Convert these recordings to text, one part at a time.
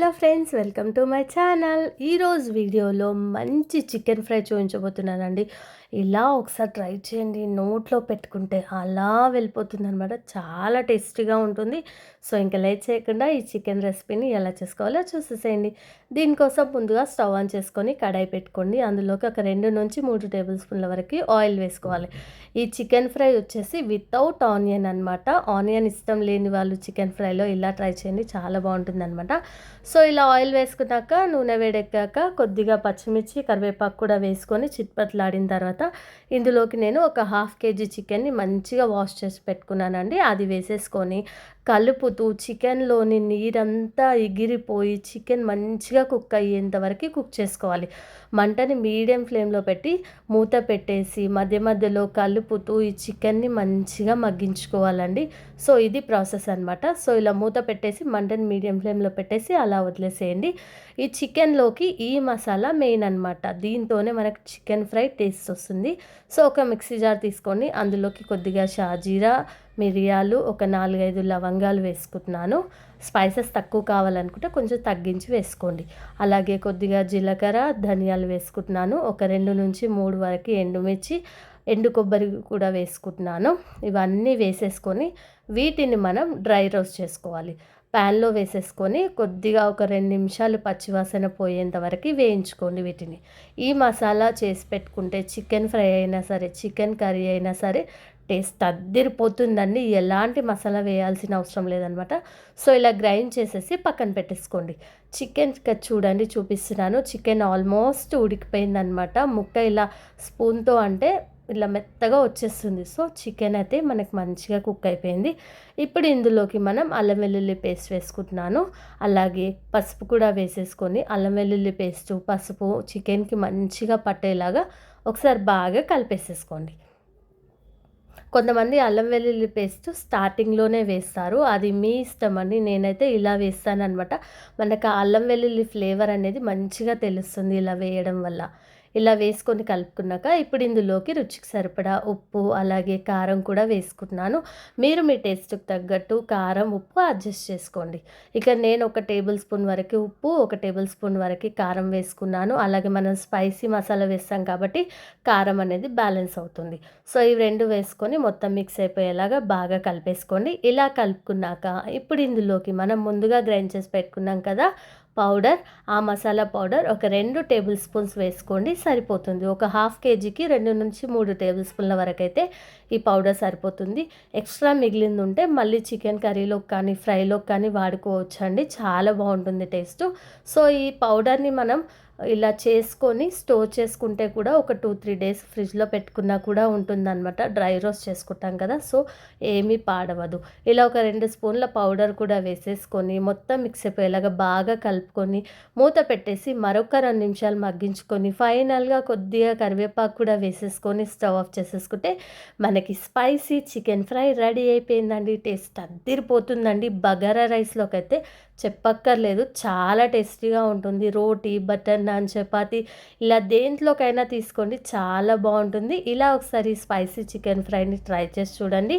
Hello friends, welcome to my channel. ఈరోజు వీడియోలో మంచి చికెన్ ఫ్రై చూపించబోతున్నానండి. ఇలా ఒకసారి ట్రై చేయండి. నోట్లో పెట్టుకుంటే అలా వెళ్ళిపోతుందనమాట. చాలా టేస్టీగా ఉంటుంది. సో ఇంకా లేట్ చేయకుండా ఈ చికెన్ రెసిపీని ఎలా చేసుకోవాలో చూసేసేయండి. దీనికోసం ముందుగా స్టవ్ ఆన్ చేసుకొని కడాయి పెట్టుకోండి. అందులోకి ఒక 2 నుంచి 3 టేబుల్ స్పూన్ల వరకు ఆయిల్ వేసుకోవాలి. ఈ చికెన్ ఫ్రై వచ్చేసి వితౌట్ ఆనియన్ అనమాట. ఆనియన్ ఇష్టం లేని వాళ్ళు చికెన్ ఫ్రైలో ఇలా ట్రై చేయండి, చాలా బాగుంటుంది అనమాట. సో ఇలా ఆయిల్ వేసుకున్నాక నూనె వేడెక్కాక కొద్దిగా పచ్చిమిర్చి కరివేపాకు కూడా వేసుకొని చిట్పట్లాడిన తర్వాత ఇందులోకి నేను ఒక 1/2 కేజీ చికెన్ని మంచిగా వాష్ చేసి పెట్టుకున్నానండి. అది వేసేసుకొని కలుపుతూ చికెన్లోని నీరంతా ఎగిరిపోయి చికెన్ మంచిగా కుక్ అయ్యేంత వరకు కుక్ చేసుకోవాలి. మంటని మీడియం ఫ్లేమ్లో పెట్టి మూత పెట్టేసి మధ్య మధ్యలో కలుపుతూ ఈ చికెన్ని మంచిగా మగ్గించుకోవాలండి. సో ఇది ప్రాసెస్ అనమాట. సో ఇలా మూత పెట్టేసి మంటని మీడియం ఫ్లేమ్లో పెట్టేసి అలా వదిలేసేయండి. ఈ చికెన్లోకి ఈ మసాలా మెయిన్ అనమాట. దీంతోనే మనకు చికెన్ ఫ్రై టేస్ట్ వస్తుంది. సో ఒక మిక్సీ జార్ తీసుకోండి. అందులోకి కొద్దిగా షాజీరా, మిరియాలు, ఒక 4-5 లవంగాలు వేసుకుంటున్నాను. స్పైసెస్ తక్కువ కావాలనుకుంటే కొంచెం తగ్గించి వేసుకోండి. అలాగే కొద్దిగా జీలకర్ర, ధనియాలు వేసుకుంటున్నాను. ఒక 2 నుంచి 3 వరకు ఎండుమిర్చి, ఎండు కొబ్బరి కూడా వేసుకుంటున్నాను. ఇవన్నీ వేసేసుకొని వీటిని మనం డ్రై రోస్ట్ చేసుకోవాలి. ప్యాన్లో వేసేసుకొని కొద్దిగా ఒక 2 నిమిషాలు పచ్చివాసన పోయేంత వరకు వేయించుకోండి వీటిని. ఈ మసాలా చేసి పెట్టుకుంటే చికెన్ ఫ్రై అయినా సరే, చికెన్ కర్రీ అయినా సరే టేస్ట్ అద్దిరిపోతుందండి. ఎలాంటి మసాలా వేయాల్సిన అవసరం లేదనమాట. సో ఇలా గ్రైండ్ చేసేసి పక్కన పెట్టేసుకోండి. చికెన్ చూడండి, చూపిస్తున్నాను. చికెన్ ఆల్మోస్ట్ ఉడికిపోయిందనమాట. ముక్క ఇలా స్పూన్తో అంటే ఇలా మెత్తగా వచ్చేస్తుంది. సో చికెన్ అయితే మనకు మంచిగా కుక్ అయిపోయింది. ఇప్పుడు ఇందులోకి మనం అల్లం వెల్లుల్లి పేస్ట్ వేసుకుంటున్నాను. అలాగే పసుపు కూడా వేసేసుకొని అల్లం వెల్లుల్లి పేస్టు, పసుపు చికెన్కి మంచిగా పట్టేలాగా ఒకసారి బాగా కలిపేసేసుకోండి. కొంతమంది అల్లం వెల్లుల్లి పేస్ట్ స్టార్టింగ్లోనే వేస్తారు, అది మీ ఇష్టం అండి. నేనైతే ఇలా వేస్తానన్నమాట. మనకు ఆ అల్లం వెల్లుల్లి ఫ్లేవర్ అనేది మంచిగా తెలుస్తుంది ఇలా వేయడం వల్ల. ఇలా వేసుకొని కలుపుకున్నాక ఇప్పుడు ఇందులోకి రుచికి సరిపడా ఉప్పు, అలాగే కారం కూడా వేసుకుంటున్నాను. మీరు మీ టేస్ట్కి తగ్గట్టు కారం, ఉప్పు అడ్జస్ట్ చేసుకోండి. ఇక నేను 1 టేబుల్ స్పూన్ వరకు ఉప్పు, 1 టేబుల్ స్పూన్ వరకు కారం వేసుకున్నాను. అలాగే మనం స్పైసీ మసాలా వేస్తాం కాబట్టి కారం అనేది బ్యాలెన్స్ అవుతుంది. సో ఇవి 2 వేసుకొని మొత్తం మిక్స్ అయిపోయేలాగా బాగా కలిపేసుకోండి. ఇలా కలుపుకున్నాక ఇప్పుడు ఇందులోకి మనం ముందుగా గ్రైండ్ చేసి పెట్టుకున్నాం కదా పౌడర్, ఆ మసాలా పౌడర్ ఒక 2 టేబుల్ స్పూన్స్ వేసుకోండి, సరిపోతుంది. ఒక 1/2 కేజీకి 2 నుంచి 3 టేబుల్ స్పూన్ల వరకు అయితే ఈ పౌడర్ సరిపోతుంది. ఎక్స్ట్రా మిగిలింది ఉంటే మళ్ళీ చికెన్ కర్రీలోకి కానీ ఫ్రైలోకి కానీ వాడుకోవచ్చు అండి. చాలా బాగుంటుంది టేస్ట్. సో ఈ పౌడర్ని మనం ఇలా చేసుకొని స్టోర్ చేసుకుంటే కూడా ఒక 2-3 డేస్ ఫ్రిడ్జ్లో పెట్టుకున్నా కూడా ఉంటుందన్నమాట. డ్రై రోస్ట్ చేసుకుంటాం కదా, సో ఏమీ పాడవదు. ఇలా ఒక 2 స్పూన్ల పౌడర్ కూడా వేసేసుకొని మొత్తం మిక్స్ అయిపోయేలాగా బాగా కలుపుకొని మూత పెట్టేసి మరొక 2 నిమిషాలు మగ్గించుకొని ఫైనల్గా కొద్దిగా కరివేపాకు కూడా వేసేసుకొని స్టవ్ ఆఫ్ చేసేసుకుంటే మనకి స్పైసీ చికెన్ ఫ్రై రెడీ అయిపోయిందండి. టేస్ట్ అద్దిరిపోతుందండి. బగారా రైస్లోకి అయితే చెప్పక్కర్లేదు, చాలా టేస్టీగా ఉంటుంది. రోటీ, బటర్ నాన్, చపాతి ఇలా దేంట్లోకైనా తీసుకోండి, చాలా బాగుంటుంది. ఇలా ఒకసారి స్పైసీ చికెన్ ఫ్రైని ట్రై చేసి చూడండి.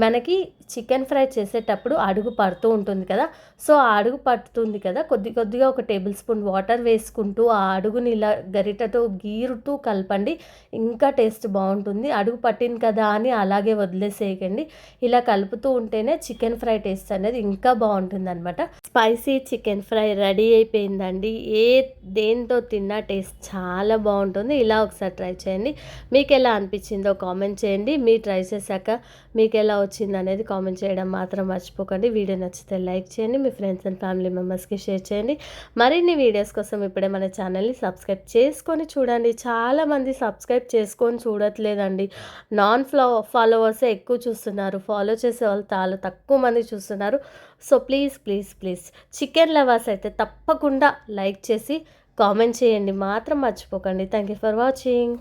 మనకి చికెన్ ఫ్రై చేసేటప్పుడు అడుగు పడుతూ ఉంటుంది కదా, సో ఆ అడుగు పడుతుంది కదా, కొద్దిగా ఒక టేబుల్ స్పూన్ వాటర్ వేసుకుంటూ ఆ అడుగుని ఇలా గరిటతో గీరుతూ కలపండి, ఇంకా టేస్ట్ బాగుంటుంది. అడుగు పట్టింది కదా అని అలాగే వదిలేసేయకండి. ఇలా కలుపుతూ ఉంటేనే చికెన్ ఫ్రై టేస్ట్ అనేది ఇంకా బాగుంటుంది అనమాట. స్పైసీ చికెన్ ఫ్రై రెడీ అయిపోయిందండి. దేంతో తిన్నా టేస్ట్ చాలా బాగుంటుంది. ఇలా ఒకసారి ట్రై చేయండి. మీకు ఎలా అనిపించిందో కామెంట్ చేయండి. మీరు ట్రై చేశాక మీకు ఎలా వచ్చింది అనేది కామెంట్ చేయడం మాత్రం మర్చిపోకండి. వీడియో నచ్చితే లైక్ చేయండి, మీ ఫ్రెండ్స్ అండ్ ఫ్యామిలీ మెంబర్స్కి షేర్ చేయండి. మరిన్ని వీడియోస్ కోసం ఇప్పుడే మన ఛానల్ని సబ్స్క్రైబ్ చేసుకొని చూడండి. చాలామంది సబ్స్క్రైబ్ చేసుకొని చూడట్లేదండి. ఫాలోవర్సే ఎక్కువ చూస్తున్నారు, ఫాలో చేసే వాళ్ళు చాలా తక్కువ మంది చూస్తున్నారు. సో ప్లీజ్ చికెన్ లవర్స్ అయితే తప్పకుండా లైక్ చేసి కామెంట్ చేయండి మాత్రం మర్చిపోకండి. Thank you for watching.